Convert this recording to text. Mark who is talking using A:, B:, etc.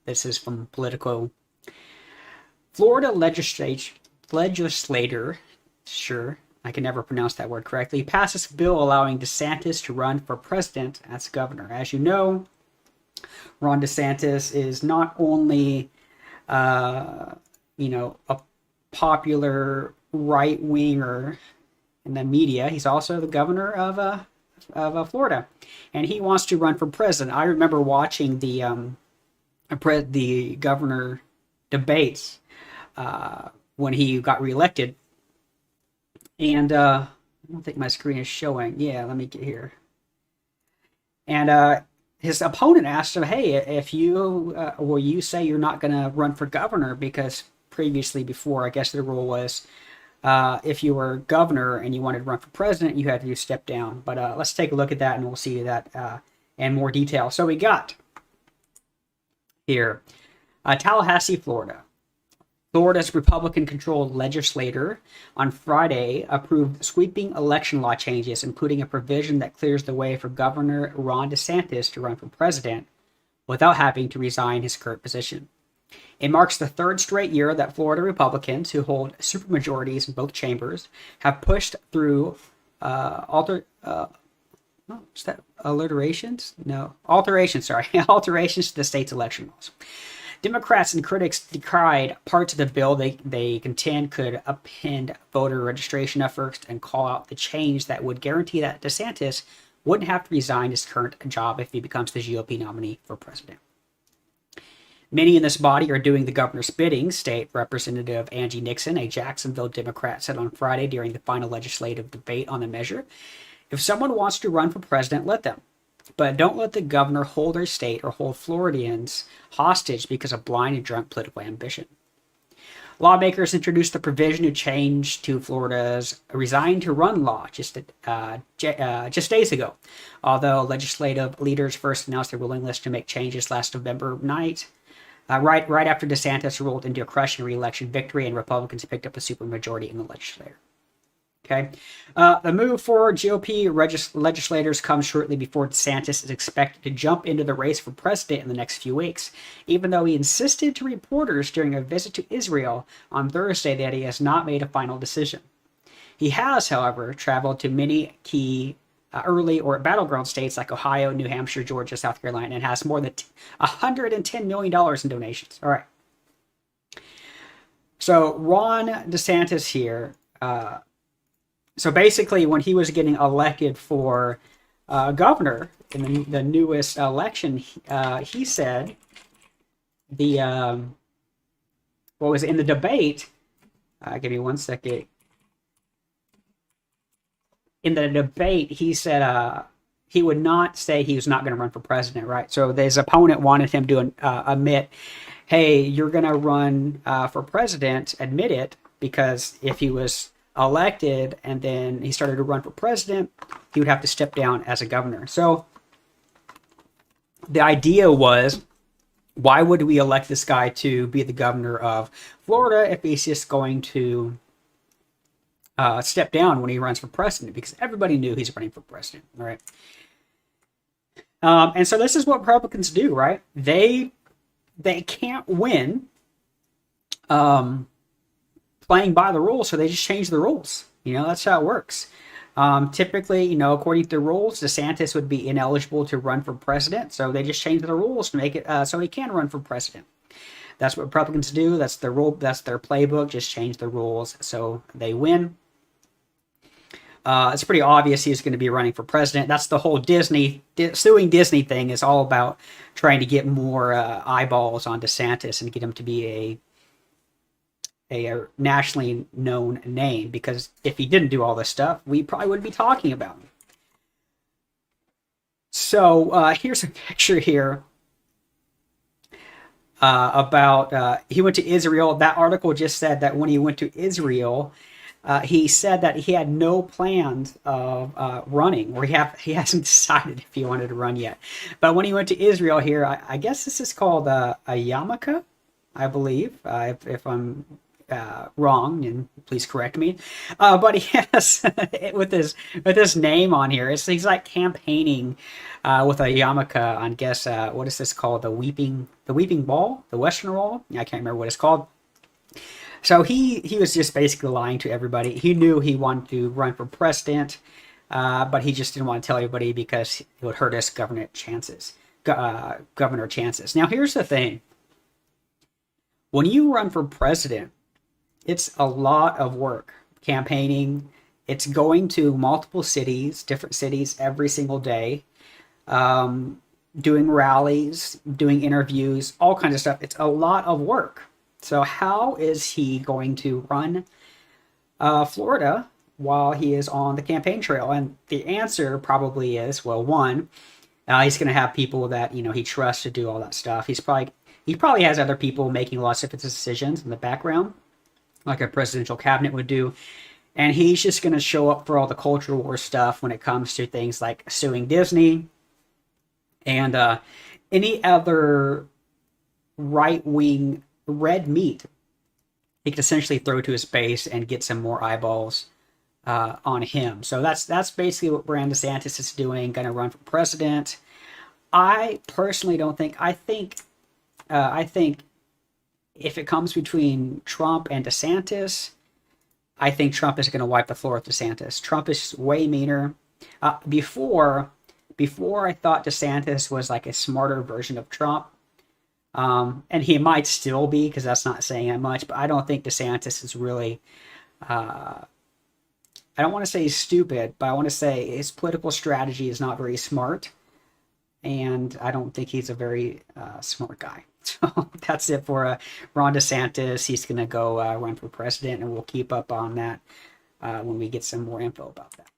A: This is from Politico. Florida legislator, sure, I can never pronounce that word correctly, passes a bill allowing DeSantis to run for president as governor. As you know, Ron DeSantis is not only, a popular right winger in the media, he's also the governor of Florida, and he wants to run for president. I remember watching the governor debates when he got reelected, and I don't think my screen is showing. Yeah, let me get here. And his opponent asked him, "Hey, if you say you're not going to run for governor because before, I guess the rule was if you were governor and you wanted to run for president, you had to step down." But let's take a look at that, and we'll see that in more detail. So we got here Tallahassee, Florida. Florida's Republican-controlled legislature on Friday approved sweeping election law changes, including a provision that clears the way for Governor Ron DeSantis to run for president without having to resign his current position. It marks the third straight year that Florida Republicans, who hold supermajorities in both chambers, have pushed through alterations to the state's election laws. Democrats and critics decried parts of the bill they contend could upend voter registration efforts and call out the change that would guarantee that DeSantis wouldn't have to resign his current job if he becomes the GOP nominee for president. Many in this body are doing the governor's bidding, State Representative Angie Nixon, a Jacksonville Democrat, said on Friday during the final legislative debate on the measure. If someone wants to run for president, let them. But don't let the governor hold their state or hold Floridians hostage because of blind and drunk political ambition. Lawmakers introduced the provision to change to Florida's resign to run law just days ago. Although legislative leaders first announced their willingness to make changes last November night, right after DeSantis ruled into a crushing re-election victory and Republicans picked up a supermajority in the legislature. Okay. The move for GOP legislators comes shortly before DeSantis is expected to jump into the race for president in the next few weeks, even though he insisted to reporters during a visit to Israel on Thursday that he has not made a final decision. He has, however, traveled to many key early or battleground states like Ohio, New Hampshire, Georgia, South Carolina, and has more than $110 million in donations. All right. So Ron DeSantis here... So basically, when he was getting elected for governor in the newest election, he said in the debate? Give me 1 second. In the debate, he said he would not say he was not going to run for president, right? So his opponent wanted him to admit, hey, you're going to run for president, admit it, because if he was elected and then he started to run for president, he would have to step down as a governor. So the idea was, why would we elect this guy to be the governor of Florida if he's just going to step down when he runs for president? Because everybody knew he's running for president, all right? And so this is what Republicans do, right? They can't win playing by the rules, so they just change the rules. That's how it works. Typically, according to the rules, DeSantis would be ineligible to run for president, so they just change the rules to make it so he can run for president. That's what Republicans do. That's their rule. That's their playbook. Just change the rules so they win. It's pretty obvious he's going to be running for president. That's the whole suing Disney thing is all about trying to get more eyeballs on DeSantis and get him to be a nationally known name, because if he didn't do all this stuff, we probably wouldn't be talking about him. So here's a picture here about he went to Israel. That article just said that when he went to Israel, he said that he had no plans of running, or he hasn't decided if he wanted to run yet. But when he went to Israel here, I guess this is called a yarmulke, I believe, if I'm wrong, and please correct me. But he has with his name on here. He's like campaigning with a yarmulke on, guess what is this called? The weeping ball, the Western roll. I can't remember what it's called. So he was just basically lying to everybody. He knew he wanted to run for president, but he just didn't want to tell everybody because it would hurt his governor chances. Now here's the thing: when you run for president, it's a lot of work campaigning. It's going to multiple cities, different cities every single day, doing rallies, doing interviews, all kinds of stuff. It's a lot of work. So how is he going to run Florida while he is on the campaign trail? And the answer probably is, well, one, he's going to have people that he trusts to do all that stuff. He probably has other people making lots of his decisions in the background, like a presidential cabinet would do. And he's just going to show up for all the culture war stuff when it comes to things like suing Disney and any other right-wing red meat he could essentially throw to his base and get some more eyeballs on him. So that's basically what Ron DeSantis is doing, going to run for president. I personally don't think. I think if it comes between Trump and DeSantis, I think Trump is going to wipe the floor with DeSantis. Trump is way meaner. Before I thought DeSantis was like a smarter version of Trump. And he might still be, because that's not saying that much, but I don't think DeSantis is really, I don't want to say he's stupid, but I want to say his political strategy is not very smart. And I don't think he's a very smart guy. So that's it for Ron DeSantis. He's going to go run for president, and we'll keep up on that when we get some more info about that.